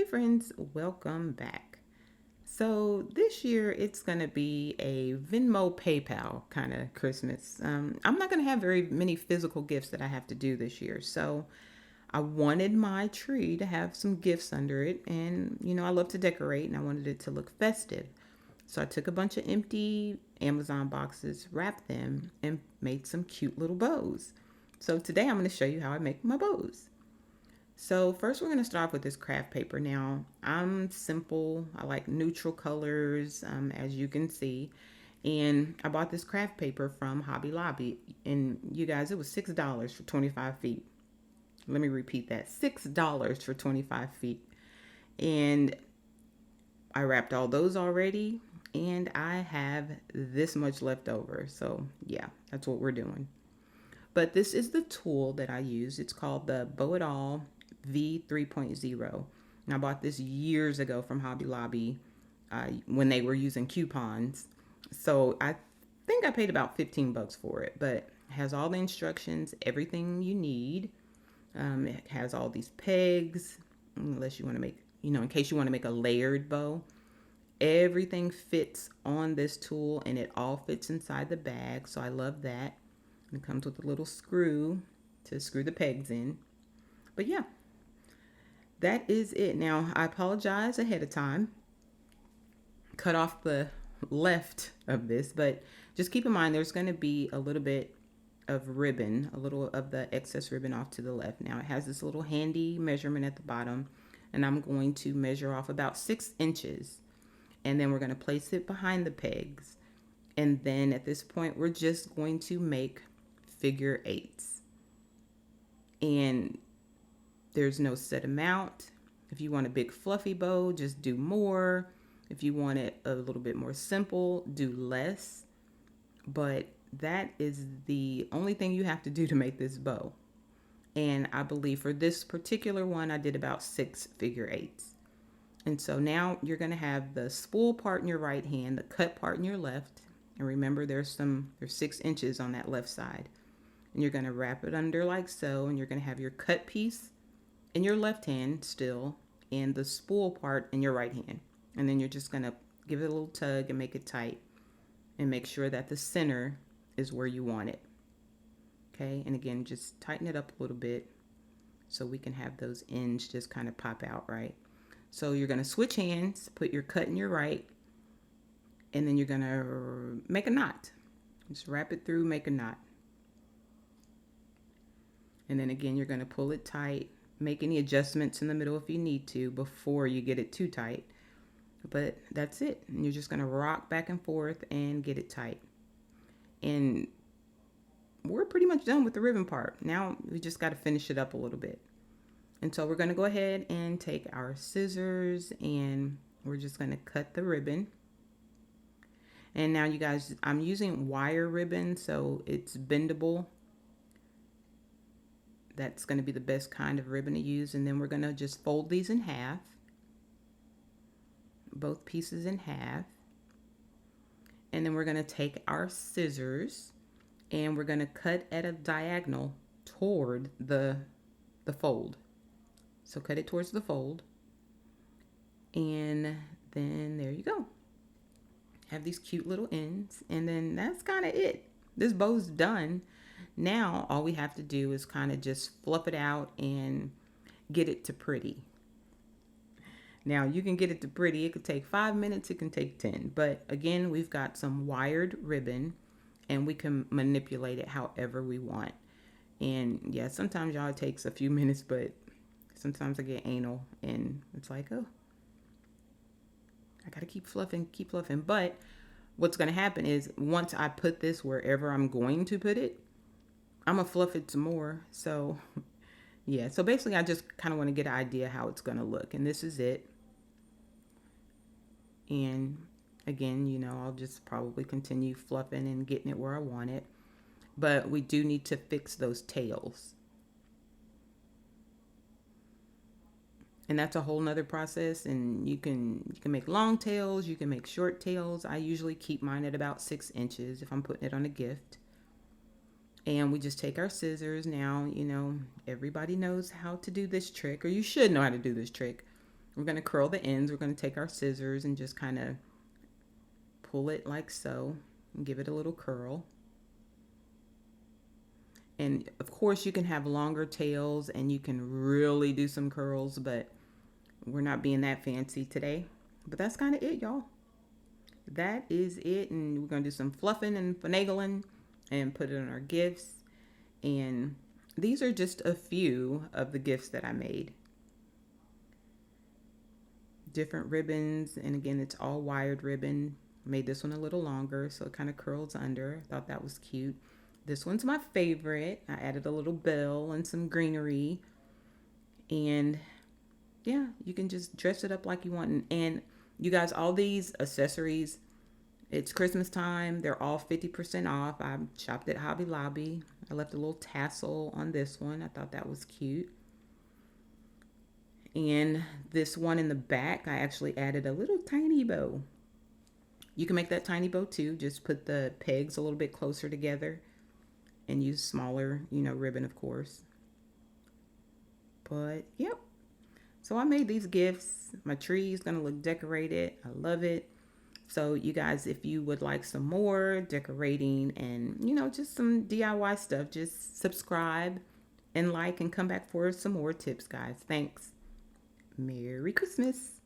friends, welcome back. So this year it's going to be a Venmo PayPal kind of Christmas. I'm not going to have very many physical gifts that I have to do this year. So I wanted my tree to have some gifts under it. And, I love to decorate and I wanted it to look festive. So I took a bunch of empty Amazon boxes, wrapped them, and made some cute little bows. So today I'm going to show you how I make my bows. So first we're going to start off with this craft paper. Now I'm simple. I like neutral colors, as you can see. And I bought this craft paper from Hobby Lobby. And you guys, it was $6 for 25 feet. Let me repeat that. $6 for 25 feet. And I wrapped all those already. And I have this much left over. So yeah, that's what we're doing. But this is the tool that I use. It's called the Bow It All V3.0. And I bought this years ago from Hobby Lobby when they were using coupons. So I think I paid about $15 for it, but it has all the instructions, everything you need. It has all these pegs, unless you want to make, in case you want to make a layered bow. Everything fits on this tool and it all fits inside the bag. So I love that. It comes with a little screw to screw the pegs in. But yeah, that is it. Now, I apologize ahead of time. Cut off the left of this, but just keep in mind there's going to be a little bit of ribbon, a little of the excess ribbon off to the left. Now, it has this little handy measurement at the bottom, and I'm going to measure off about 6 inches. And then we're going to place it behind the pegs. And then at this point, we're just going to make figure eights. And there's no set amount. If you want a big fluffy bow, just do more. If you want it a little bit more simple, do less. But that is the only thing you have to do to make this bow. And I believe for this particular one, I did about 6 figure eights. And so now you're going to have the spool part in your right hand, the cut part in your left. And remember, there's 6 inches on that left side. And you're going to wrap it under like so. And you're going to have your cut piece in your left hand still, and the spool part in your right hand. And then you're just going to give it a little tug and make it tight. And make sure that the center is where you want it. Okay, and again, just tighten it up a little bit so we can have those ends just kind of pop out, right? So you're going to switch hands, put your cut in your right, and then you're going to make a knot. Just wrap it through, make a knot. And then again, you're going to pull it tight, make any adjustments in the middle if you need to before you get it too tight. But that's it. And you're just going to rock back and forth and get it tight. And we're pretty much done with the ribbon part. Now we just got to finish it up a little bit. And so we're going to go ahead and take our scissors and we're just going to cut the ribbon. And now you guys, I'm using wire ribbon, so it's bendable. That's going to be the best kind of ribbon to use. And then we're going to just fold these in half. Both pieces in half. And then we're going to take our scissors and we're going to cut at a diagonal toward the fold. So cut it towards the fold. And then there you go. Have these cute little ends. And then that's kind of it. This bow's done. Now all we have to do is kind of just fluff it out and get it to pretty. Now you can get it to pretty. It could take 5 minutes. It can take 10. But again, we've got some wired ribbon and we can manipulate it however we want. And yeah, sometimes y'all it takes a few minutes, but sometimes I get anal and it's like, oh, I got to keep fluffing. But what's going to happen is once I put this wherever I'm going to put it, I'm going to fluff it some more. So yeah, so basically I just kind of want to get an idea how it's going to look. And this is it. And again, I'll just probably continue fluffing and getting it where I want it. But we do need to fix those tails. And that's a whole nother process. And you can make long tails, you can make short tails. I usually keep mine at about 6 inches if I'm putting it on a gift. And we just take our scissors. Now, everybody knows how to do this trick, or you should know how to do this trick. We're going to curl the ends. We're going to take our scissors and just kind of pull it like so and give it a little curl. And of course you can have longer tails and you can really do some curls, but we're not being that fancy today. But that's kind of it, y'all. That is it. And we're going to do some fluffing and finagling and put it on our gifts. And these are just a few of the gifts that I made. Different ribbons, and again, it's all wired ribbon. Made this one a little longer so it kind of curls under. Thought that was cute. This one's my favorite. I added a little bell and some greenery. And yeah, you can just dress it up like you want. And you guys, all these accessories, it's Christmas time. They're all 50% off. I shopped at Hobby Lobby. I left a little tassel on this one. I thought that was cute. And this one in the back, I actually added a little tiny bow. You can make that tiny bow too. Just put the pegs a little bit closer together and use smaller, ribbon, of course. But yep. So I made these gifts. My tree is going to look decorated. I love it. So you guys, if you would like some more decorating and, just some DIY stuff, just subscribe and like and come back for some more tips, guys. Thanks. Merry Christmas.